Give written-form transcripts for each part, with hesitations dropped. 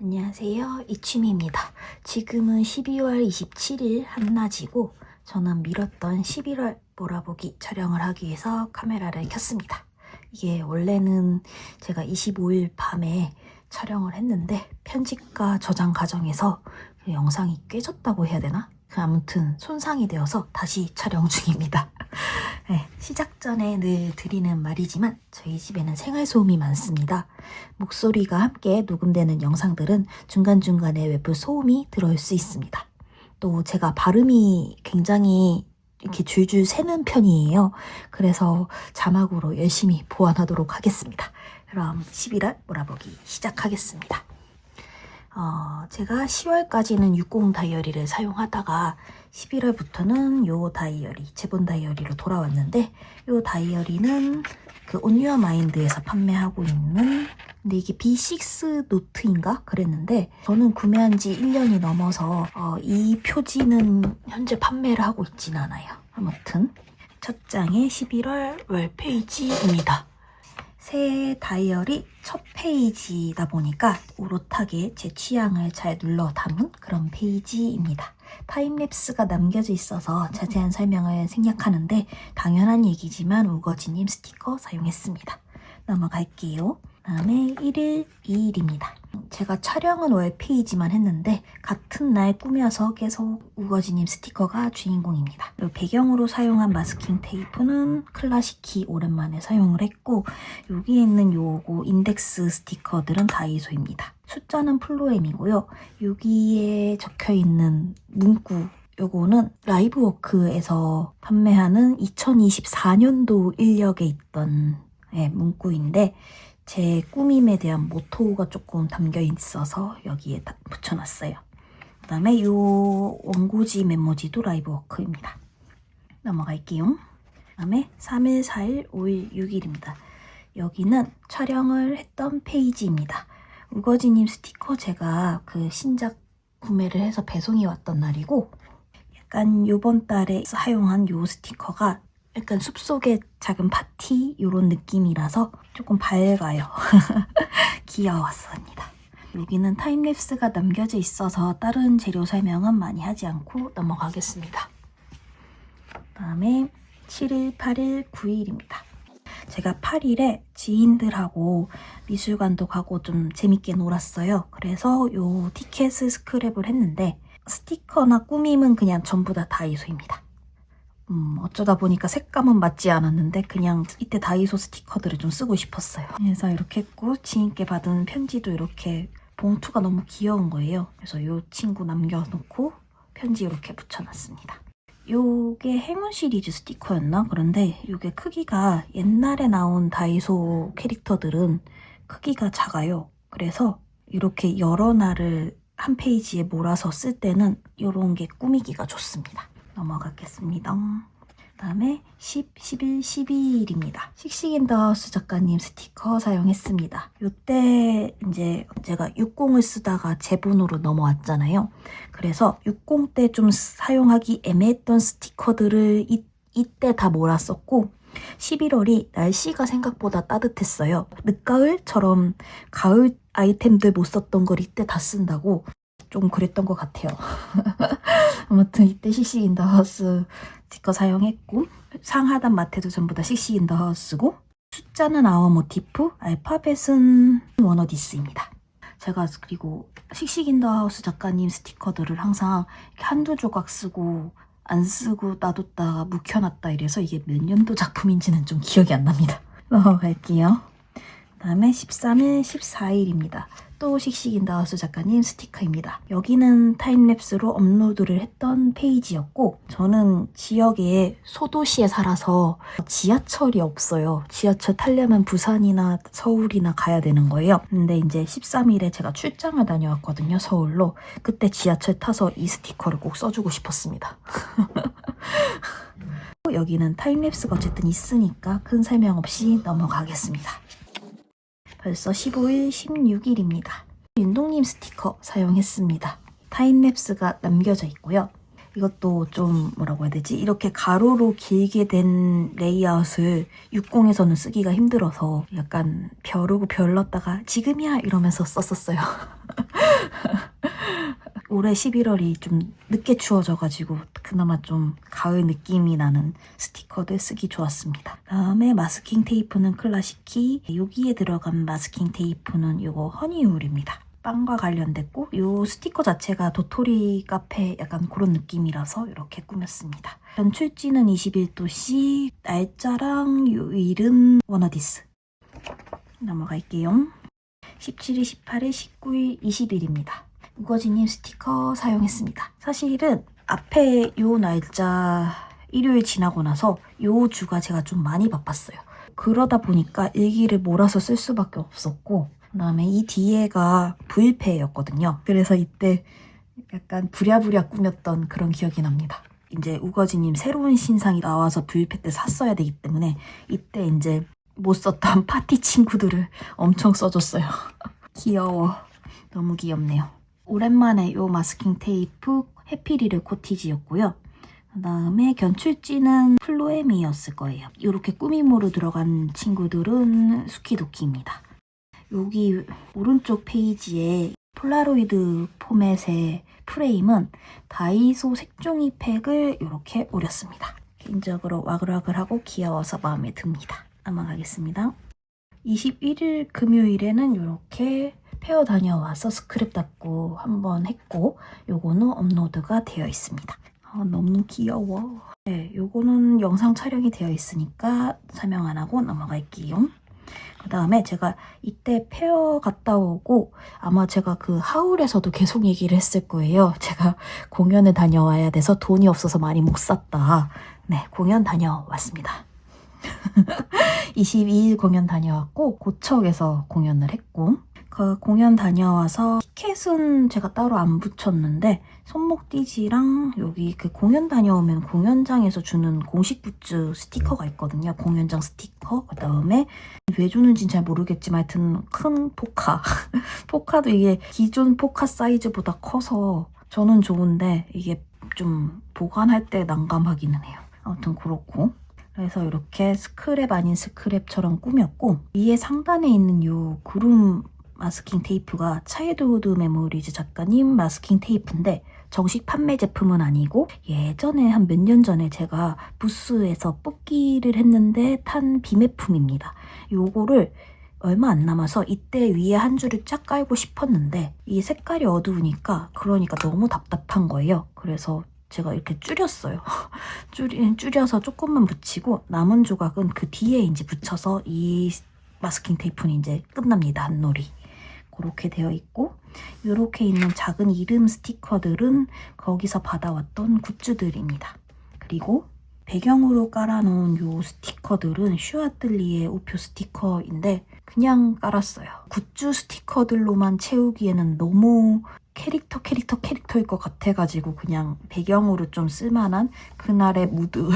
안녕하세요, 이춤입니다. 지금은 12월 27일 한낮이고 저는 미뤘던 11월 몰아보기 촬영을 하기 위해서 카메라를 켰습니다. 이게 원래는 제가 25일 밤에 촬영을 했는데 편집과 저장 과정에서 그 영상이 깨졌다고 해야 되나? 아무튼 손상이 되어서 다시 촬영 중입니다. 네, 시작 전에 늘 드리는 말이지만 저희 집에는 생활소음이 많습니다. 목소리가 함께 녹음되는 영상들은 중간중간에 외부 소음이 들어올 수 있습니다. 또 제가 발음이 굉장히 이렇게 줄줄 새는 편이에요. 그래서 자막으로 열심히 보완하도록 하겠습니다. 그럼 11월 몰아보기 시작하겠습니다. 제가 10월까지는 60 다이어리를 사용하다가 11월부터는 요 다이어리, 제본 다이어리로 돌아왔는데 요 다이어리는 그 온유어 마인드에서 판매하고 있는 근데 이게 B6 노트인가 그랬는데 저는 구매한 지 1년이 넘어서 이 표지는 현재 판매를 하고 있진 않아요. 아무튼 첫 장의 11월 월 페이지입니다. 새 다이어리 첫 페이지다 보니까 오롯하게 제 취향을 잘 눌러 담은 그런 페이지입니다. 타임랩스가 남겨져 있어서 자세한 설명을 생략하는데 당연한 얘기지만 우거지님 스티커 사용했습니다. 넘어갈게요. 다음에 1일, 2일입니다. 제가 촬영은 월 페이지만 했는데 같은 날 꾸며서 계속 우거지님 스티커가 주인공입니다. 그리고 배경으로 사용한 마스킹 테이프는 클라시키 오랜만에 사용을 했고 여기에 있는 요거 인덱스 스티커들은 다이소입니다. 숫자는 플로엠이고요. 여기에 적혀있는 문구 요거는 라이브워크에서 판매하는 2024년도 인력에 있던 문구인데 제 꾸밈에 대한 모토가 조금 담겨 있어서 여기에 붙여놨어요. 그 다음에 요 원고지 메모지도 라이브워크입니다. 넘어갈게요. 그 다음에 3일, 4일, 5일, 6일입니다. 여기는 촬영을 했던 페이지입니다. 우거지님 스티커 제가 그 신작 구매를 해서 배송이 왔던 날이고 약간 요번 달에 사용한 요 스티커가 약간 숲속의 작은 파티 이런 느낌이라서 조금 밝아요. 귀여웠습니다. 여기는 타임랩스가 남겨져 있어서 다른 재료 설명은 많이 하지 않고 넘어가겠습니다. 다음에 7일, 8일, 9일입니다. 제가 8일에 지인들하고 미술관도 가고 좀 재밌게 놀았어요. 그래서 요 티켓을 스크랩을 했는데 스티커나 꾸밈은 그냥 전부 다 다이소입니다. 어쩌다 보니까 색감은 맞지 않았는데 그냥 이때 다이소 스티커들을 좀 쓰고 싶었어요. 그래서 이렇게 했고 지인께 받은 편지도 이렇게 봉투가 너무 귀여운 거예요. 그래서 이 친구 남겨놓고 편지 이렇게 붙여놨습니다. 요게 행운 시리즈 스티커였나? 그런데 요게 크기가 옛날에 나온 다이소 캐릭터들은 크기가 작아요. 그래서 이렇게 여러 날을 한 페이지에 몰아서 쓸 때는 이런 게 꾸미기가 좋습니다. 넘어가겠습니다. 그 다음에 10, 11, 12일입니다. 씩씩인더하우스 작가님 스티커 사용했습니다. 요때 이제 제가 60을 쓰다가 제본으로 넘어왔잖아요. 그래서 60 때 좀 사용하기 애매했던 스티커들을 이때 다 몰았었고 11월이 날씨가 생각보다 따뜻했어요. 늦가을처럼 가을 아이템들 못 썼던 걸 이때 다 쓴다고 좀 그랬던 것 같아요. 아무튼 이때 씩씩 인 더 하우스 스티커 사용했고 상하단 마테도 전부 다 씩씩 인 더 하우스고 숫자는 아워 모티프, 알파벳은 워너디스입니다. 제가 그리고 씩씩 인 더 하우스 작가님 스티커들을 항상 한두 조각 쓰고 안 쓰고 놔뒀다가 묵혀놨다 이래서 이게 몇 년도 작품인지는 좀 기억이 안 납니다. 넘어갈게요. 그 다음에 13일, 14일입니다. 또 씩씩 인 더 하우스 작가님 스티커입니다. 여기는 타임랩스로 업로드를 했던 페이지였고 저는 지역에 소도시에 살아서 지하철이 없어요. 지하철 타려면 부산이나 서울이나 가야 되는 거예요. 근데 이제 13일에 제가 출장을 다녀왔거든요. 서울로. 그때 지하철 타서 이 스티커를 꼭 써주고 싶었습니다. 여기는 타임랩스가 어쨌든 있으니까 큰 설명 없이 넘어가겠습니다. 벌써 15일, 16일입니다. 윤동님 스티커 사용했습니다. 타임랩스가 남겨져 있고요. 이것도 좀 뭐라고 해야 되지? 이렇게 가로로 길게 된 레이아웃을 60에서는 쓰기가 힘들어서 약간 벼르고 별렀다가 지금이야 이러면서 썼었어요. 올해 11월이 좀 늦게 추워져가지고 그나마 좀 가을 느낌이 나는 스티커들 쓰기 좋았습니다. 다음에 마스킹 테이프는 클래식키. 여기에 들어간 마스킹 테이프는 이거 허니울입니다. 빵과 관련됐고 이 스티커 자체가 도토리 카페 약간 그런 느낌이라서 이렇게 꾸몄습니다. 연출지는 21도씨, 날짜랑 요일은 워너디스. 넘어갈게요. 17일, 18일, 19일, 20일입니다. 우거지님 스티커 사용했습니다. 사실은 앞에 요 날짜 일요일 지나고 나서 요 주가 제가 좀 많이 바빴어요. 그러다 보니까 일기를 몰아서 쓸 수밖에 없었고 그다음에 이 뒤에가 V패였거든요. 그래서 이때 약간 부랴부랴 꾸몄던 그런 기억이 납니다. 이제 우거지님 새로운 신상이 나와서 V패 때 샀어야 되기 때문에 이때 이제 못 썼던 파티 친구들을 엄청 써줬어요. 귀여워. 너무 귀엽네요. 오랜만에 요 마스킹 테이프 해피리를 코티지였고요. 그 다음에 견출지는 플로엠이었을 거예요. 이렇게 꾸밈으로 들어간 친구들은 수키도키입니다. 여기 오른쪽 페이지에 폴라로이드 포맷의 프레임은 다이소 색종이 팩을 이렇게 오렸습니다. 개인적으로 와글와글하고 귀여워서 마음에 듭니다. 넘어가겠습니다. 21일 금요일에는 이렇게 페어 다녀와서 스크랩 닦고 한번 했고 요거는 업로드가 되어 있습니다. 너무 귀여워. 네, 요거는 영상 촬영이 되어 있으니까 설명 안 하고 넘어갈게요. 그 다음에 제가 이때 페어 갔다 오고 아마 제가 그 하울에서도 계속 얘기를 했을 거예요. 제가 공연을 다녀와야 돼서 돈이 없어서 많이 못 샀다. 네, 공연 다녀왔습니다. 22일 공연 다녀왔고 고척에서 공연을 했고 그 공연 다녀와서 티켓은 제가 따로 안 붙였는데 손목 띠지랑 여기 그 공연 다녀오면 공연장에서 주는 공식 굿즈 스티커가 있거든요. 공연장 스티커. 그 다음에 왜 주는지는 잘 모르겠지만 하여튼 큰 포카. 포카도 이게 기존 포카 사이즈보다 커서 저는 좋은데 이게 좀 보관할 때 난감하기는 해요. 아무튼 그렇고 그래서 이렇게 스크랩 아닌 스크랩처럼 꾸몄고 위에 상단에 있는 요 구름 마스킹 테이프가 차이드우드 메모리즈 작가님 마스킹 테이프인데 정식 판매 제품은 아니고 예전에 한 몇 년 전에 제가 부스에서 뽑기를 했는데 탄 비매품입니다. 요거를 얼마 안 남아서 이때 위에 한 줄을 쫙 깔고 싶었는데 이 색깔이 어두우니까 그러니까 너무 답답한 거예요. 그래서 제가 이렇게 줄였어요. 줄여서 조금만 붙이고 남은 조각은 그 뒤에 이제 붙여서 이 마스킹 테이프는 이제 끝납니다. 한 놀이. 그렇게 되어 있고 이렇게 있는 작은 이름 스티커들은 거기서 받아왔던 굿즈들입니다. 그리고 배경으로 깔아놓은 요 스티커들은 슈아뜰리의 우표 스티커인데 그냥 깔았어요. 굿즈 스티커들로만 채우기에는 너무 캐릭터일 것 같아가지고 그냥 배경으로 좀 쓸만한 그날의 무드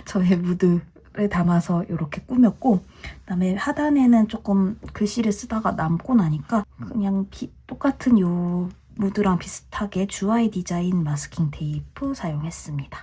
저의 무드를 담아서 이렇게 꾸몄고 그다음에 하단에는 조금 글씨를 쓰다가 남고 나니까 그냥 똑같은 요 무드랑 비슷하게 주아이 디자인 마스킹 테이프 사용했습니다.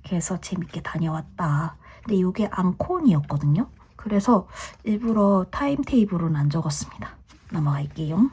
그래서 재밌게 다녀왔다. 근데 이게 앙콘이었거든요. 그래서 일부러 타임테이블은 안 적었습니다. 넘어갈게요.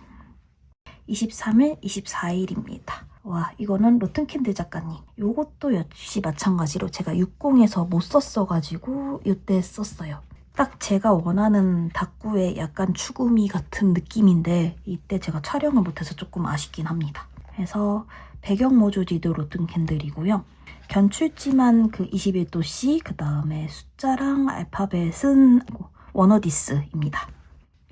23일, 24일입니다. 와, 이거는 로튼캔들 작가님. 요것도 역시 마찬가지로 제가 60에서 못 썼어가지고 이때 썼어요. 딱 제가 원하는 다꾸의 약간 추구미 같은 느낌인데 이때 제가 촬영을 못해서 조금 아쉽긴 합니다. 그래서 배경 모조지도 로튼캔들이고요. 견출지만 그 21도씨, 그 다음에 숫자랑 알파벳은 워너디스입니다.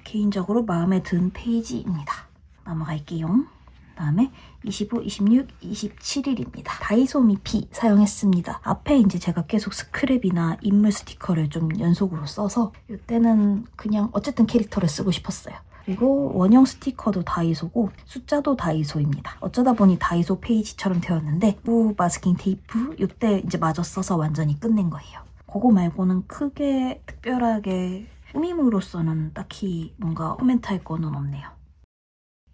개인적으로 마음에 든 페이지입니다. 넘어갈게요. 다음에 25, 26, 27일입니다. 다이소 미피 사용했습니다. 앞에 이제 제가 계속 스크랩이나 인물 스티커를 좀 연속으로 써서 이때는 그냥 어쨌든 캐릭터를 쓰고 싶었어요. 그리고 원형 스티커도 다이소고 숫자도 다이소입니다. 어쩌다 보니 다이소 페이지처럼 되었는데 이 마스킹 테이프 이때 이제 마저 써서 완전히 끝낸 거예요. 그거 말고는 크게 특별하게 꾸밈으로서는 딱히 뭔가 코멘트할 거는 없네요.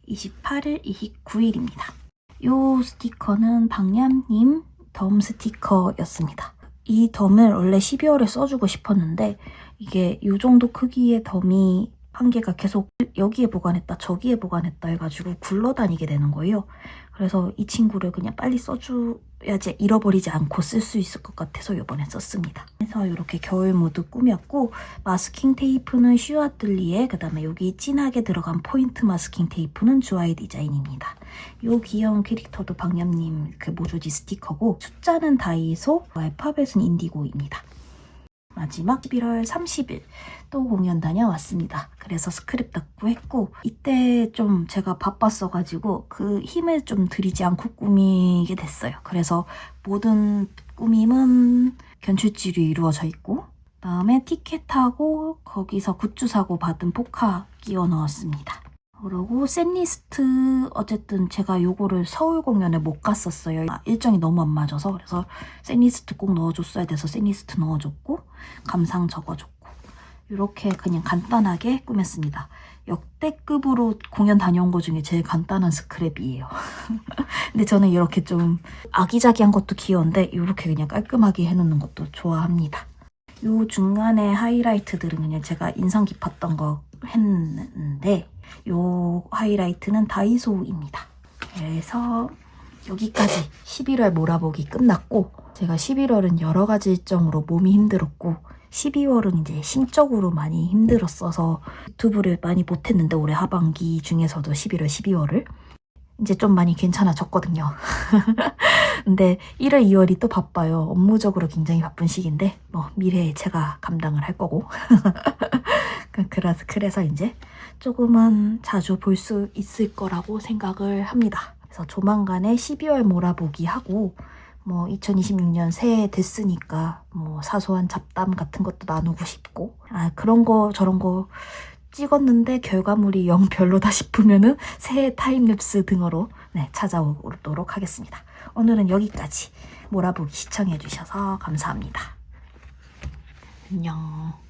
28일, 29일입니다. 이 스티커는 박냠님 덤 스티커였습니다. 이 덤을 원래 12월에 써주고 싶었는데 이게 이 정도 크기의 덤이 한 개가 계속 여기에 보관했다 저기에 보관했다 해가지고 굴러다니게 되는 거예요. 그래서 이 친구를 그냥 빨리 써줘야지 잃어버리지 않고 쓸 수 있을 것 같아서 이번에 썼습니다. 그래서 이렇게 겨울 모드 꾸몄고 마스킹 테이프는 슈아틀리에, 그 다음에 여기 진하게 들어간 포인트 마스킹 테이프는 주아이 디자인입니다. 요 귀여운 캐릭터도 박냠님 그 모조지 스티커고, 숫자는 다이소, 알파벳은 인디고입니다. 마지막 11월 30일 또 공연 다녀왔습니다. 그래서 스크립 닦고 했고, 이때 좀 제가 바빴어가지고 그 힘을 좀 들이지 않고 꾸미게 됐어요. 그래서 모든 꾸밈은 견출지로 이루어져 있고, 그다음에 티켓하고 거기서 굿즈 사고 받은 포카 끼워 넣었습니다. 그리고 샌리스트, 어쨌든 제가 요거를 서울 공연에 못 갔었어요. 일정이 너무 안 맞아서. 그래서 샌리스트 꼭 넣어줬어야 돼서 샌리스트 넣어줬고, 감상 적어줬고, 이렇게 그냥 간단하게 꾸몄습니다. 역대급으로 공연 다녀온 것 중에 제일 간단한 스크랩이에요. 근데 저는 이렇게 좀 아기자기한 것도 귀여운데 이렇게 그냥 깔끔하게 해놓는 것도 좋아합니다. 요 중간에 하이라이트들은 그냥 제가 인상 깊었던 거 했는데, 요 하이라이트는 다이소입니다. 그래서 여기까지 11월 몰아보기 끝났고, 제가 11월은 여러 가지 일정으로 몸이 힘들었고 12월은 이제 심적으로 많이 힘들었어서 유튜브를 많이 못했는데, 올해 하반기 중에서도 11월, 12월을 이제 좀 많이 괜찮아졌거든요. 근데 1월, 2월이 또 바빠요. 업무적으로 굉장히 바쁜 시기인데 뭐 미래에 제가 감당을 할 거고 그래서 이제 조금은 자주 볼 수 있을 거라고 생각을 합니다. 그래서 조만간에 12월 몰아보기 하고, 뭐 2026년 새해 됐으니까 뭐 사소한 잡담 같은 것도 나누고 싶고, 그런 거 저런 거 찍었는데 결과물이 영 별로다 싶으면은 새해 타임랩스 등으로 찾아오도록 하겠습니다. 오늘은 여기까지. 몰아보기 시청해주셔서 감사합니다. 안녕.